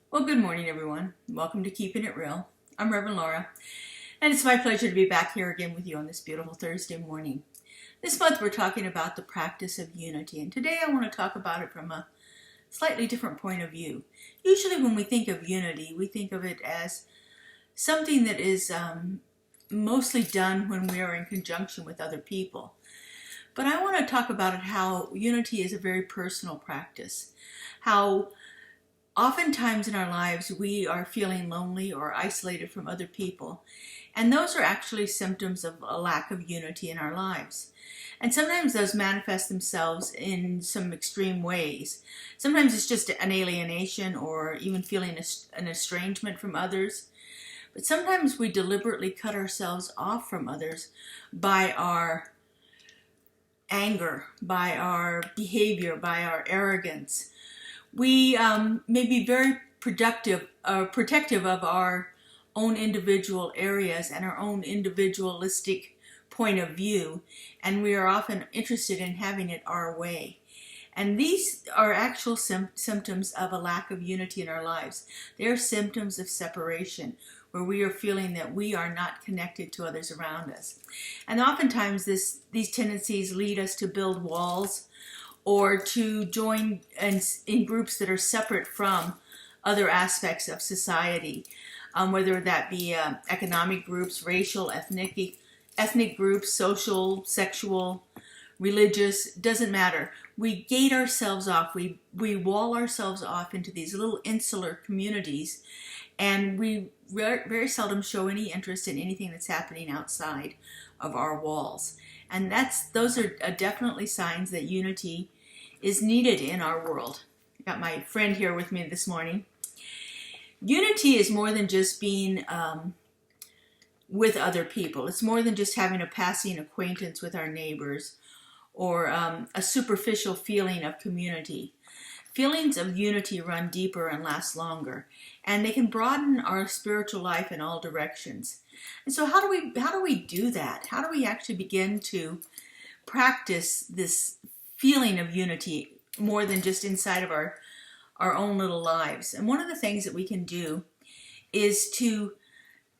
Well, good morning, everyone. Welcome to Keeping It Real. I'm Reverend Laura, and it's my pleasure to be back here again with you on this beautiful Thursday morning. This month, we're talking about the practice of unity, and today I want to talk about it from a slightly different point of view. Usually, when we think of unity, we think of it as something that is mostly done when we are in conjunction with other people. But I want to talk about it how unity is a very personal practice, how oftentimes in our lives, we are feeling lonely or isolated from other people, and those are actually symptoms of a lack of unity in our lives. And sometimes those manifest themselves in some extreme ways. Sometimes it's just an alienation or even feeling an estrangement from others. But sometimes we deliberately cut ourselves off from others by our anger, by our behavior, by our arrogance. We may be very protective of our own individual areas and our own individualistic point of view, and we are often interested in having it our way. And these are actual symptoms of a lack of unity in our lives. They are symptoms of separation, where we are feeling that we are not connected to others around us. And oftentimes these tendencies lead us to build walls or to join in groups that are separate from other aspects of society, whether that be economic groups, racial, ethnic groups, social, sexual, religious, doesn't matter. We gate ourselves off, we wall ourselves off into these little insular communities, and we very seldom show any interest in anything that's happening outside of our walls. And those are definitely signs that unity is needed in our world. I got my friend here with me this morning. Unity is more than just being with other people. It's more than just having a passing acquaintance with our neighbors or a superficial feeling of community. Feelings of unity run deeper and last longer, and they can broaden our spiritual life in all directions. And so how do we do that? How do we actually begin to practice this feeling of unity more than just inside of our own little lives? And one of the things that we can do is to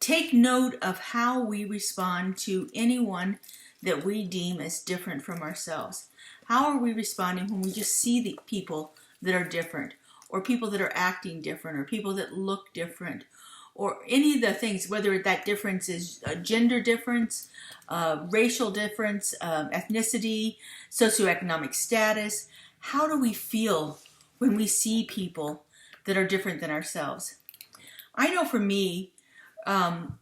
take note of how we respond to anyone that we deem as different from ourselves. How are we responding when we just see the people that are different, or people that are acting different, or people that look different, or any of the things, whether that difference is a gender difference, racial difference, ethnicity, socioeconomic status? How do we feel when we see people that are different than ourselves? I know for me, 15,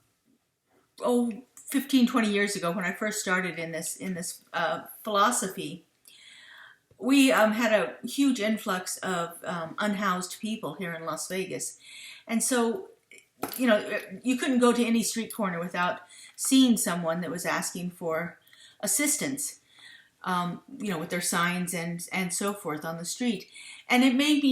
20 years ago, when I first started in this philosophy, we had a huge influx of unhoused people here in Las Vegas. And so, you couldn't go to any street corner without seeing someone that was asking for assistance, with their signs and so forth on the street. And it made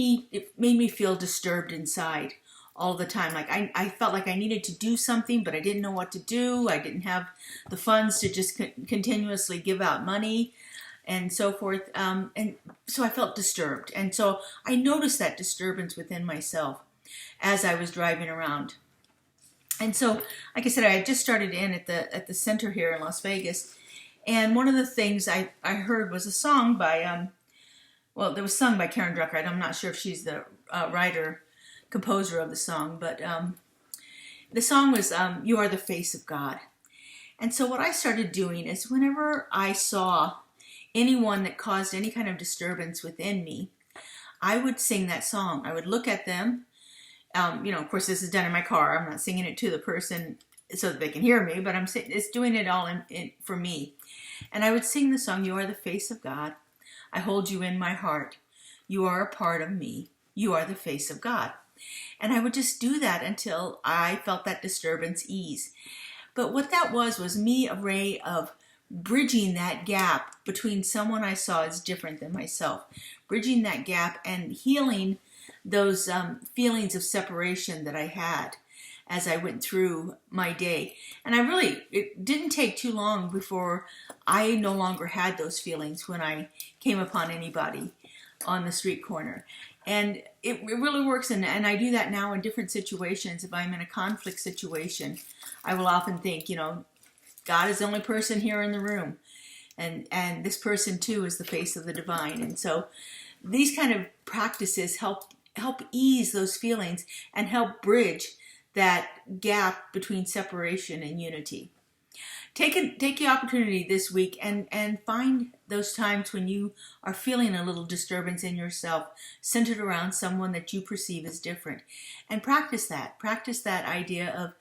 me feel disturbed inside all the time. Like I felt like I needed to do something, but I didn't know what to do. I didn't have the funds to just continuously give out money and so forth. And so I felt disturbed. And so I noticed that disturbance within myself as I was driving around. And so, like I said, I had just started in at the center here in Las Vegas. And one of the things I heard was a song by, it was sung by Karen Drucker. I'm not sure if she's the composer of the song, but the song was You Are the Face of God. And so what I started doing is whenever I saw anyone that caused any kind of disturbance within me, I would sing that song. I would look at them. Of course, this is done in my car. I'm not singing it to the person so that they can hear me, but it's doing it all for me. And I would sing the song, You Are the Face of God. I hold you in my heart. You are a part of me. You are the face of God. And I would just do that until I felt that disturbance ease. But what that was me a way of bridging that gap between someone I saw as different than myself, bridging that gap and healing those feelings of separation that I had as I went through my day. And it didn't take too long before I no longer had those feelings when I came upon anybody on the street corner. And it really works, and I do that now in different situations. If I'm in a conflict situation, I will often think, God is the only person here in the room, and this person too is the face of the divine. And so these kind of practices help ease those feelings and help bridge that gap between separation and unity. Take the opportunity this week and find those times when you are feeling a little disturbance in yourself, centered around someone that you perceive as different. And practice that. Practice that idea of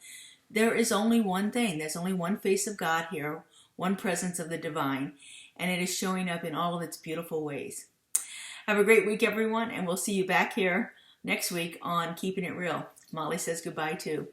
there is only one thing. There's only one face of God here, one presence of the divine, and it is showing up in all of its beautiful ways. Have a great week, everyone, and we'll see you back here next week on Keeping It Real. Molly says goodbye, too.